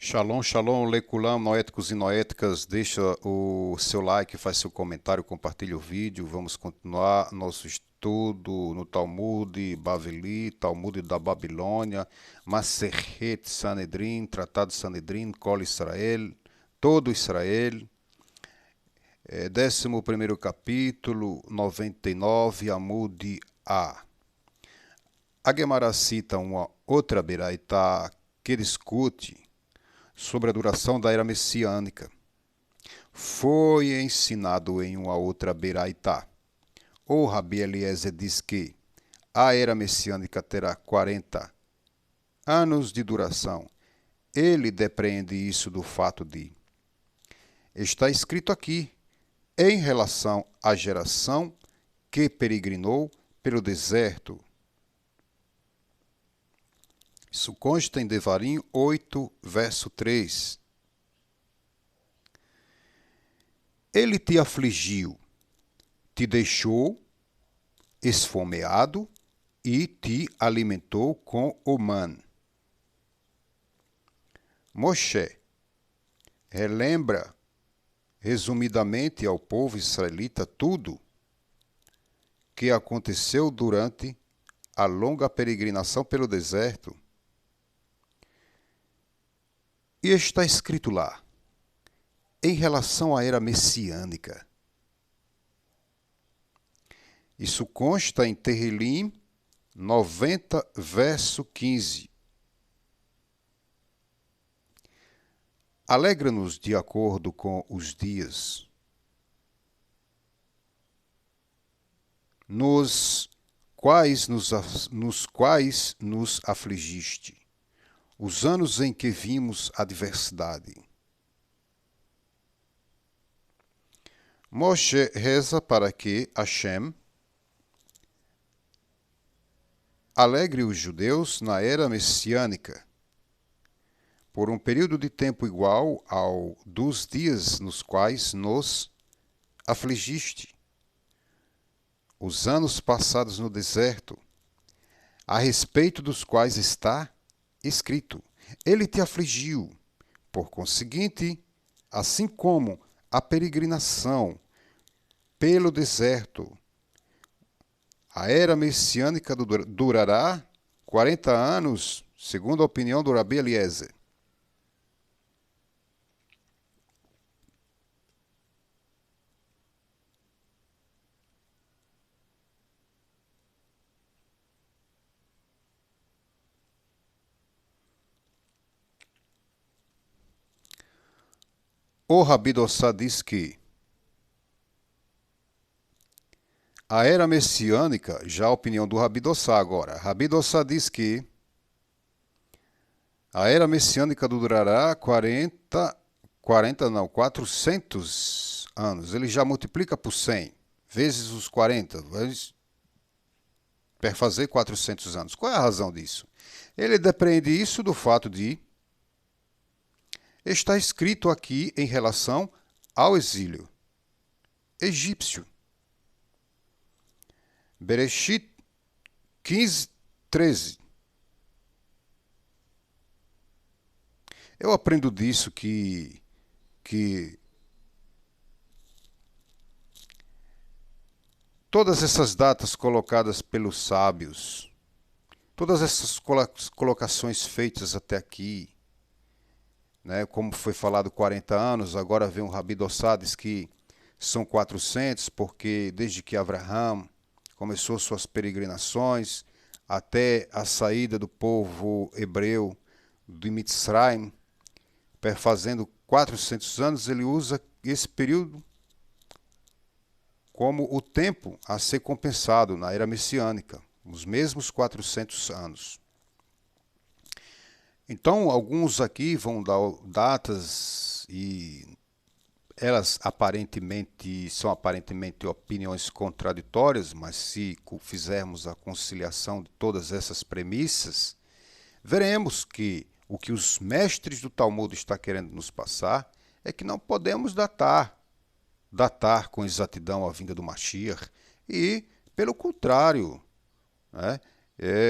Shalom, shalom, leculam, noéticos e noéticas. Deixa o seu like, faz seu comentário, compartilha o vídeo. Vamos continuar nosso estudo no Talmud Baveli, Talmud da Babilônia, Maserhet Sanedrin, Tratado de Sanedrin, Kol Israel, todo Israel. 11º capítulo, 99, Amud A. A Gemara cita uma outra Beraitá que discute sobre a duração da era messiânica. Foi ensinado em uma outra Beraitá. O Rabi Eliezer diz que a era messiânica terá 40 anos de duração. Ele depreende isso do fato de: está escrito aqui, em relação à geração que peregrinou pelo deserto. Isso consta em Devarim 8, verso 3. Ele te afligiu, te deixou esfomeado e te alimentou com o man. Moshe relembra resumidamente ao povo israelita tudo que aconteceu durante a longa peregrinação pelo deserto. E está escrito lá, em relação à era messiânica. Isso consta em Terrilim 90, verso 15. Alegra-nos de acordo com os dias, nos quais nos afligiste, os anos em que vimos adversidade. Moshe reza para que Hashem alegre os judeus na era messiânica, por um período de tempo igual ao dos dias nos quais nos afligiste, os anos passados no deserto, a respeito dos quais está escrito: ele te afligiu. Por conseguinte, assim como a peregrinação pelo deserto, a era messiânica durará 40 anos, segundo a opinião do Rabi Eliezer. O Rabi Dossá diz que a era messiânica, já a opinião do Rabi Dossá agora. Rabi Dossá diz que a era messiânica durará 400 anos. Ele já multiplica por 100 vezes os 40, para fazer 400 anos. Qual é a razão disso? Ele depreende isso do fato de está escrito aqui em relação ao exílio egípcio. Bereshit 15, 13. Eu aprendo disso que todas essas datas colocadas pelos sábios, todas essas colocações feitas até aqui, né, como foi falado 40 anos, agora vem um Rabi Dossá, diz que são 400, porque desde que Abraham começou suas peregrinações até a saída do povo hebreu de Mitzrayim, fazendo 400 anos, ele usa esse período como o tempo a ser compensado na era messiânica, os mesmos 400 anos. Então, alguns aqui vão dar datas e elas são aparentemente opiniões contraditórias, mas se fizermos a conciliação de todas essas premissas, veremos que o que os mestres do Talmud estão querendo nos passar é que não podemos datar com exatidão a vinda do Mashiach e, pelo contrário, né,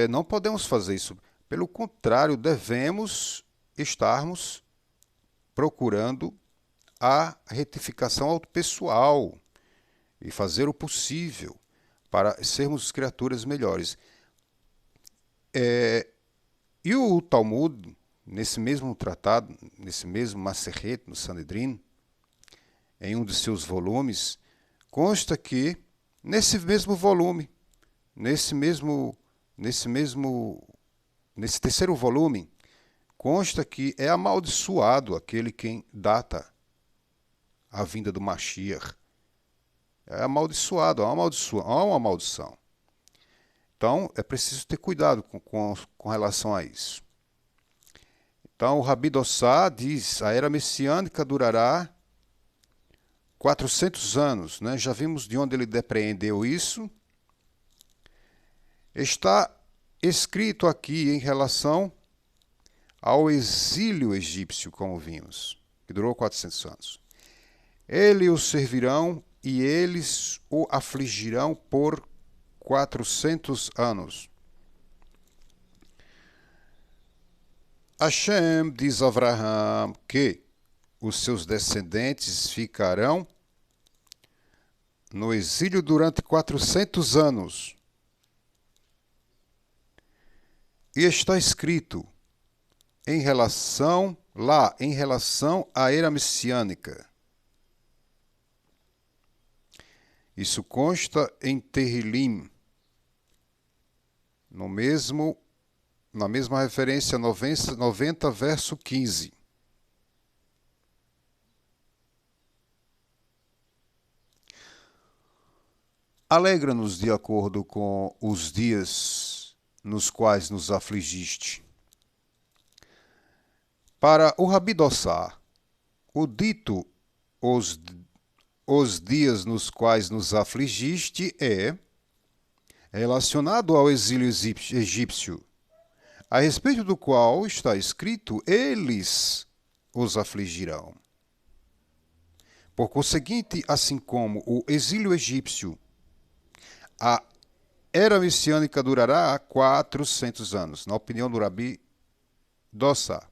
não podemos fazer isso. Pelo contrário, devemos estarmos procurando a retificação autopessoal e fazer o possível para sermos criaturas melhores. E o Talmud, nesse mesmo tratado, nesse mesmo Maseret, no Sanedrin, em um de seus volumes, consta que, nesse mesmo volume, nesse terceiro volume, consta que é amaldiçoado aquele quem data a vinda do Mashiach. É amaldiçoado, há uma maldição. Então, é preciso ter cuidado com relação a isso. Então, o Rabi Dossá diz, a era messiânica durará 400 anos. Né? Já vimos de onde ele depreendeu isso. Está escrito aqui em relação ao exílio egípcio, como vimos, que durou 400 anos. Eles o servirão e eles o afligirão por 400 anos. Hashem diz a Abraham que os seus descendentes ficarão no exílio durante 400 anos. E está escrito em relação à era messiânica. Isso consta em Terrilim, na mesma referência 90, verso 15. Alegra-nos de acordo com os dias nos quais nos afligiste. Para o Rabi Dossá, o dito os dias nos quais nos afligiste é relacionado ao exílio egípcio, a respeito do qual está escrito, eles os afligirão. Por conseguinte, assim como o exílio egípcio, a era messiânica durará 400 anos, na opinião do Rabi Dossá.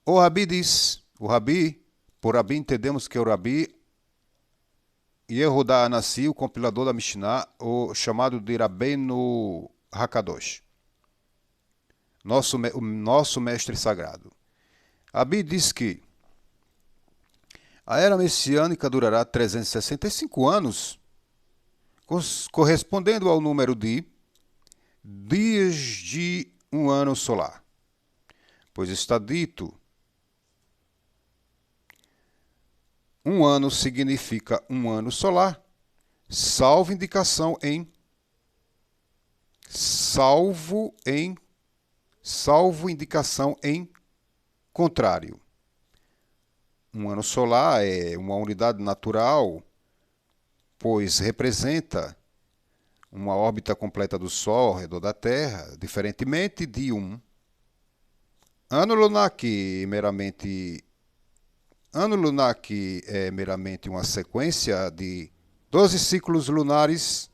O Rabi diz, por Rabi entendemos que o Rabi Yehudá Anassi, o compilador da Mishnah, o chamado de Rabbeinu Hakadosh, o nosso mestre sagrado. Rabi diz que a era messiânica durará 365 anos, correspondendo ao número de dias de um ano solar. Pois está dito, um ano significa um ano solar, salvo indicação em contrário. Um ano solar é uma unidade natural, pois representa uma órbita completa do Sol ao redor da Terra, diferentemente de um ano lunar, que é meramente uma sequência de 12 ciclos lunares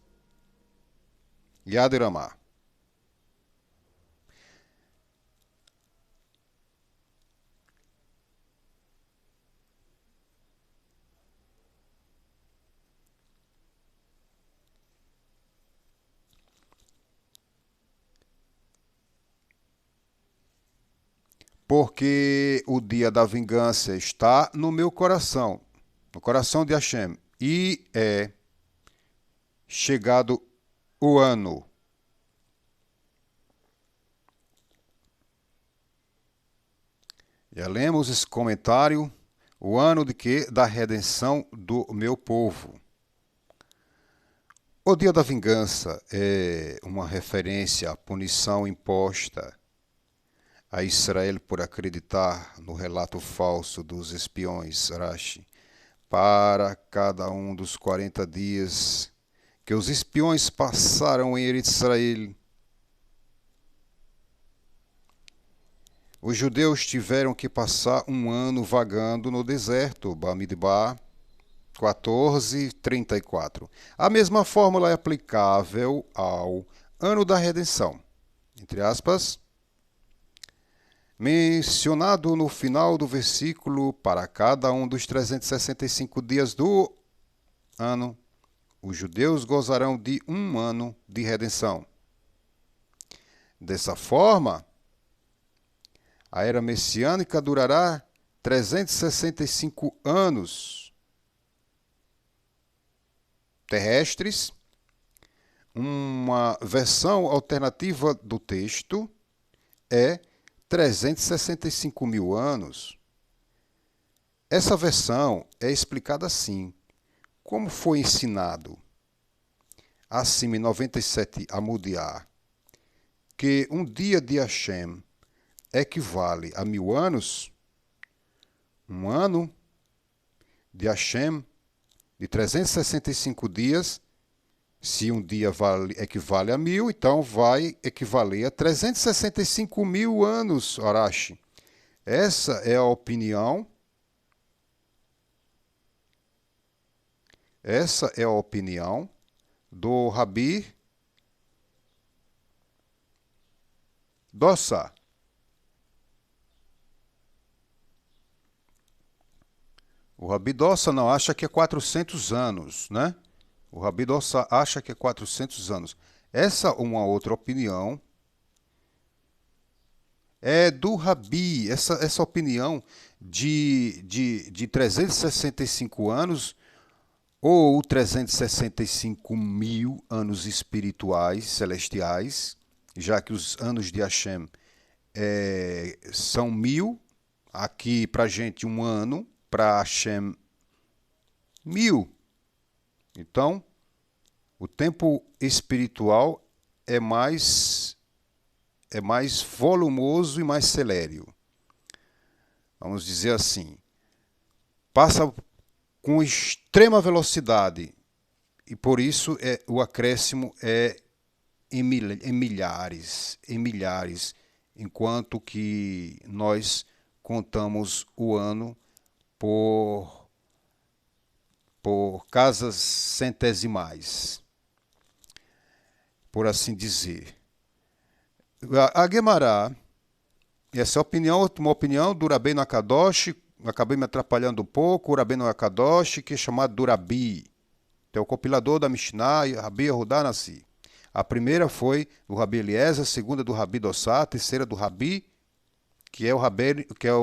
Yad Ramah. Porque o dia da vingança está no meu coração, no coração de Hashem, e é chegado o ano. Já lemos esse comentário, o ano de quê? Da redenção do meu povo. O dia da vingança é uma referência à punição imposta a Israel por acreditar no relato falso dos espiões Rashi para cada um dos 40 dias que os espiões passaram em Eretz Israel. Os judeus tiveram que passar um ano vagando no deserto, Bamidbar 14:34. A mesma fórmula é aplicável ao ano da redenção, entre aspas, mencionado no final do versículo, para cada um dos 365 dias do ano, os judeus gozarão de um ano de redenção. Dessa forma, a era messiânica durará 365 anos terrestres. Uma versão alternativa do texto é 365 mil anos. Essa versão é explicada assim: como foi ensinado, acima em 97 Amudiá, que um dia de Hashem equivale a 1000 anos, um ano de Hashem de 365 dias, se um dia equivale a 1000, então vai equivaler a 365 mil anos, Arashi. Essa é a opinião. Essa é a opinião do Rabi Dossa. O Rabi Dossa não acha que é 400 anos, né? O Rabi Dossa acha que é 400 anos. Essa uma outra opinião é do Rabi. Essa opinião de 365 anos ou 365 mil anos espirituais, celestiais, já que os anos de Hashem são 1000, aqui para a gente um ano, para Hashem 1000. Então, o tempo espiritual é mais volumoso e mais celéreo. Vamos dizer assim, passa com extrema velocidade e por isso o acréscimo é em milhares, enquanto que nós contamos o ano por casas centesimais, por assim dizer. A Guemará, essa é uma opinião do Rabbeinu Akadosh, acabei me atrapalhando um pouco, o Rabbeinu Akadosh, que é chamado do Rabi, que é o compilador da Mishnah, Rabi Yehudá Nassi. A primeira foi do Rabi Eliezer, a segunda do Rabi Dossá, a terceira do Rabi, que é o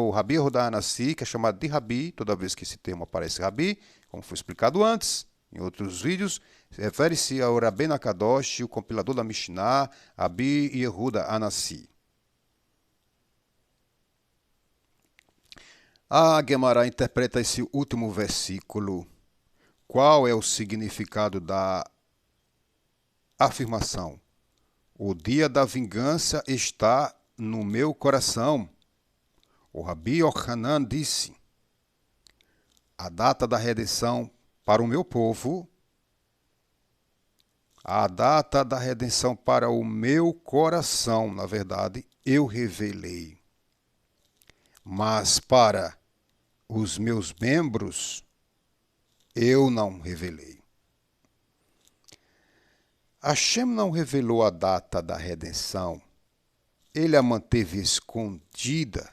Rabi Yehudá Nassi, que é chamado de Rabi, toda vez que esse termo aparece Rabi, como foi explicado antes, em outros vídeos, refere-se ao Rabbeinu Akadosh, o compilador da Mishnah, Rabi Yehudá Anassi. A Guemará interpreta esse último versículo. Qual é o significado da afirmação? O dia da vingança está no meu coração. O Rabi Yohanan disse: a data da redenção para o meu povo, a data da redenção para o meu coração, na verdade, eu revelei. Mas para os meus membros, eu não revelei. Hashem não revelou a data da redenção. Ele a manteve escondida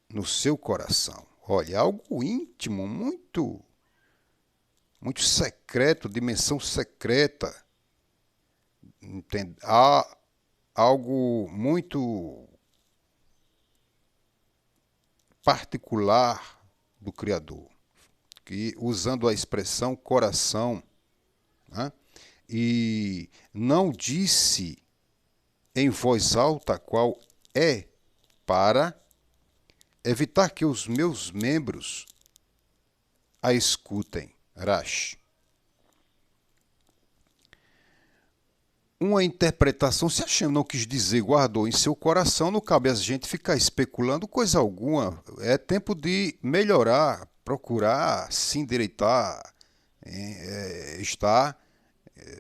no seu coração. Olha, algo íntimo, muito secreto, dimensão secreta. Entende? Há algo muito particular do Criador, que usando a expressão coração, né? E não disse em voz alta qual é, para evitar que os meus membros a escutem. Rash. Uma interpretação, se Hashem não quis dizer guardou em seu coração, não cabe a gente ficar especulando coisa alguma. É tempo de melhorar, procurar se endireitar, estar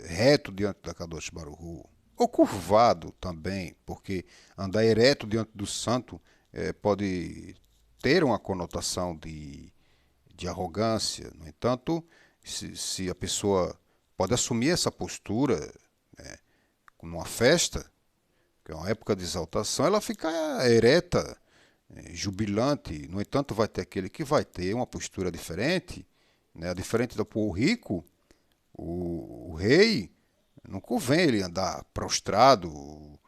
reto diante da Kadosh Baruch Hu. Ou curvado também, porque andar ereto diante do santo pode ter uma conotação de arrogância. No entanto, se a pessoa pode assumir essa postura, numa festa, que é uma época de exaltação, ela fica ereta, jubilante. No entanto, vai ter aquele que vai ter uma postura diferente, né? Diferente do povo rico, o rei, não convém ele andar prostrado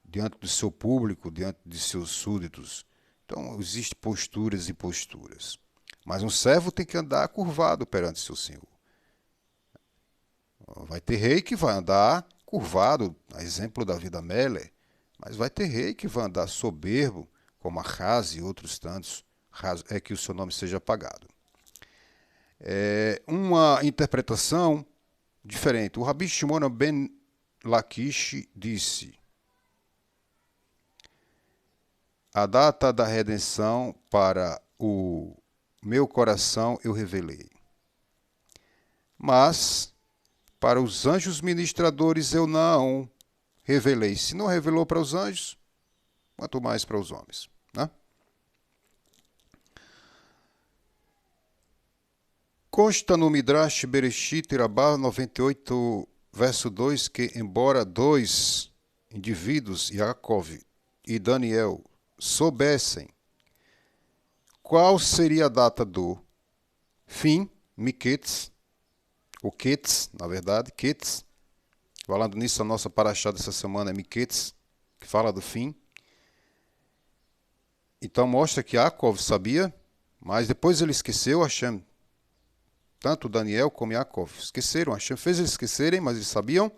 diante do seu público, diante de seus súditos. Então, existem posturas e posturas. Mas um servo tem que andar curvado perante seu senhor. Vai ter rei que vai andar curvado, a exemplo da vida Meller, mas vai ter rei que vai andar soberbo, como Ahaz e outros tantos, é que o seu nome seja apagado. Uma interpretação diferente. O Rabi Shimon ben Laquish disse: a data da redenção para o meu coração eu revelei. Mas para os anjos ministradores eu não revelei. Se não revelou para os anjos, quanto mais para os homens, né? Consta no Midrash Bereshit Rabbah 98, verso 2, que embora dois indivíduos, Yaakov e Daniel, soubessem qual seria a data do fim, Miketz, o Ketz, na verdade, Ketz. Falando nisso, a nossa paraxá dessa semana é Miketz, que fala do fim. Então mostra que Yaakov sabia, mas depois ele esqueceu, Hashem. Tanto Daniel como Yaakov esqueceram, Hashem fez eles esquecerem, mas eles sabiam.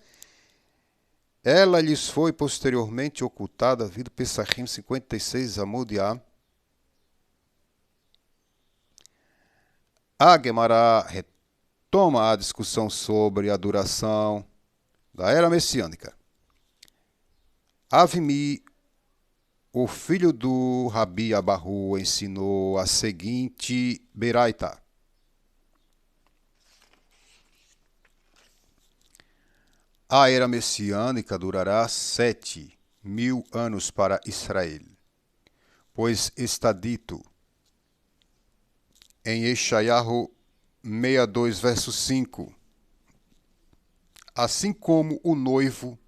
Ela lhes foi posteriormente ocultada, vindo Pesachim 56, Amud-Yah. A Gemara retoma a discussão sobre a duração da era messiânica. Avimi, o filho do Rabi Abahu, ensinou a seguinte Beraita. A era messiânica durará 7.000 anos para Israel, pois está dito em Yeshayahu 62, verso 5, assim como o noivo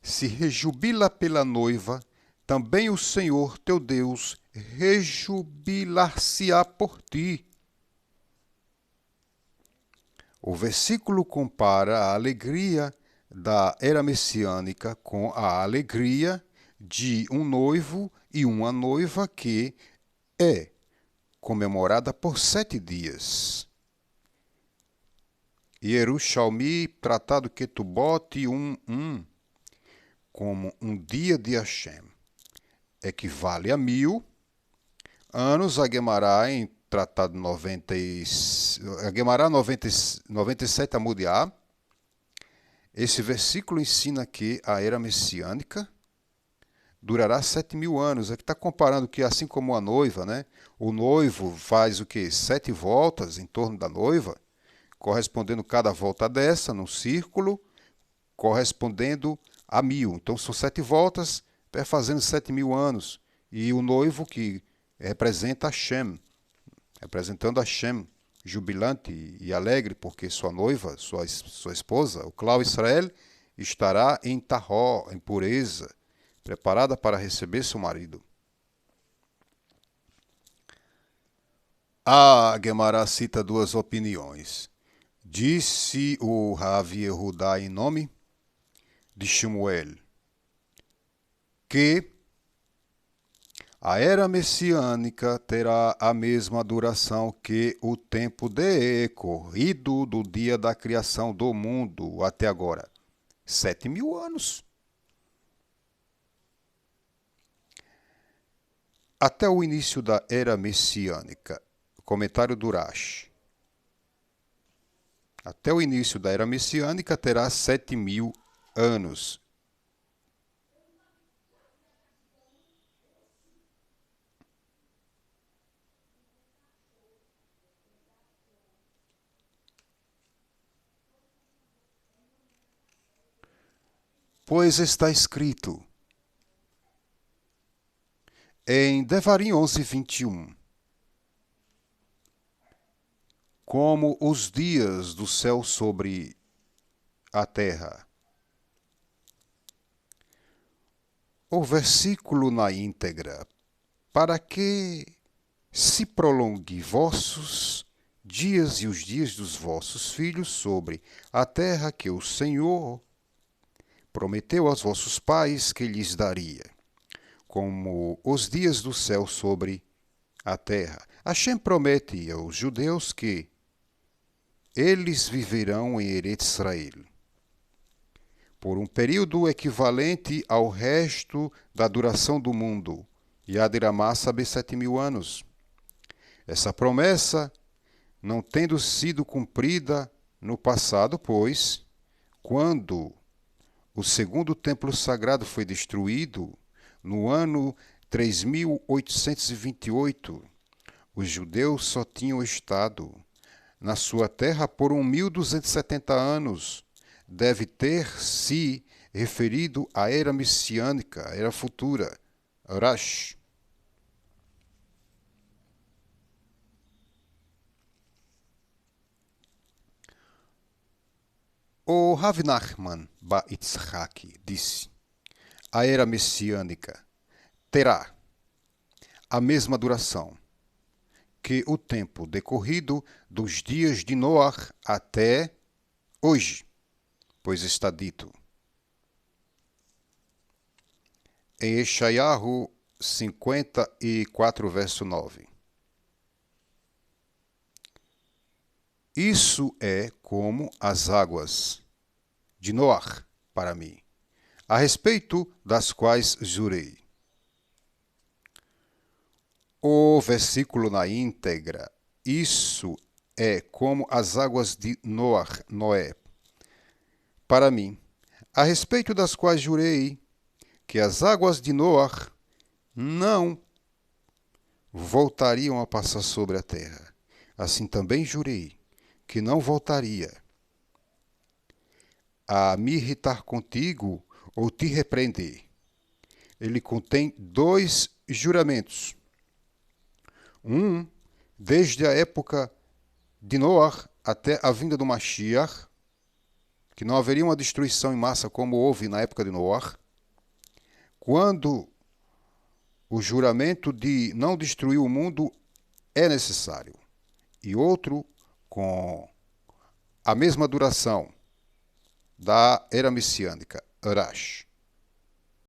se rejubila pela noiva, também o Senhor teu Deus rejubilar-se-á por ti. O versículo compara a alegria da era messiânica com a alegria de um noivo e uma noiva que é comemorada por 7 dias. Yerushalmi, Tratado Ketubot 1:1, como um dia de Hashem equivale a 1.000 anos, a Guemará em Tratado 97 Amud-Yah. Esse versículo ensina que a era messiânica durará 7.000 anos. Aqui está comparando que, assim como a noiva, né? O noivo faz o quê? 7 voltas em torno da noiva, correspondendo cada volta dessa, num círculo, correspondendo a 1.000. Então, são 7 voltas, fazendo 7.000 anos. E o noivo que representa Hashem, representando Hashem, jubilante e alegre, porque sua noiva, sua esposa, o Clau Israel, estará em Tahó, em pureza, preparada para receber seu marido. A Gemara cita 2 opiniões. Disse o Rav Yehudá em nome de Shmuel que a era messiânica terá a mesma duração que o tempo decorrido do dia da criação do mundo até agora. 7.000 anos. Até o início da era messiânica. Comentário do Rashi. Até o início da era messiânica terá 7.000 anos. Pois está escrito em Devarim 11:21, como os dias do céu sobre a terra, o versículo na íntegra, para que se prolongue vossos dias e os dias dos vossos filhos sobre a terra que o Senhor prometeu aos vossos pais que lhes daria, como os dias do céu sobre a terra. Hashem promete aos judeus que eles viverão em Eretz Israel por um período equivalente ao resto da duração do mundo, Yad Ramá sabe 7.000 anos. Essa promessa, não tendo sido cumprida no passado, pois, quando o segundo templo sagrado foi destruído, no ano 3828, os judeus só tinham estado na sua terra por 1.270 anos. Deve ter se referido à era messiânica, a era futura, Rash. O Rav Nachman Ba Yitzhak disse: a era messiânica terá a mesma duração que o tempo decorrido dos dias de Noar até hoje, pois está dito em Eshayahu 54, verso 9. Isso é como as águas de Noar para mim, a respeito das quais jurei. O versículo na íntegra, isso é como as águas de Noé, para mim, a respeito das quais jurei que as águas de Noar não voltariam a passar sobre a terra. Assim também jurei que não voltaria a me irritar contigo ou te repreender. Ele contém dois juramentos. Um, desde a época de Noar até a vinda do Mashiach, que não haveria uma destruição em massa como houve na época de Noar, quando o juramento de não destruir o mundo é necessário. E outro, com a mesma duração da era messiânica, Arash.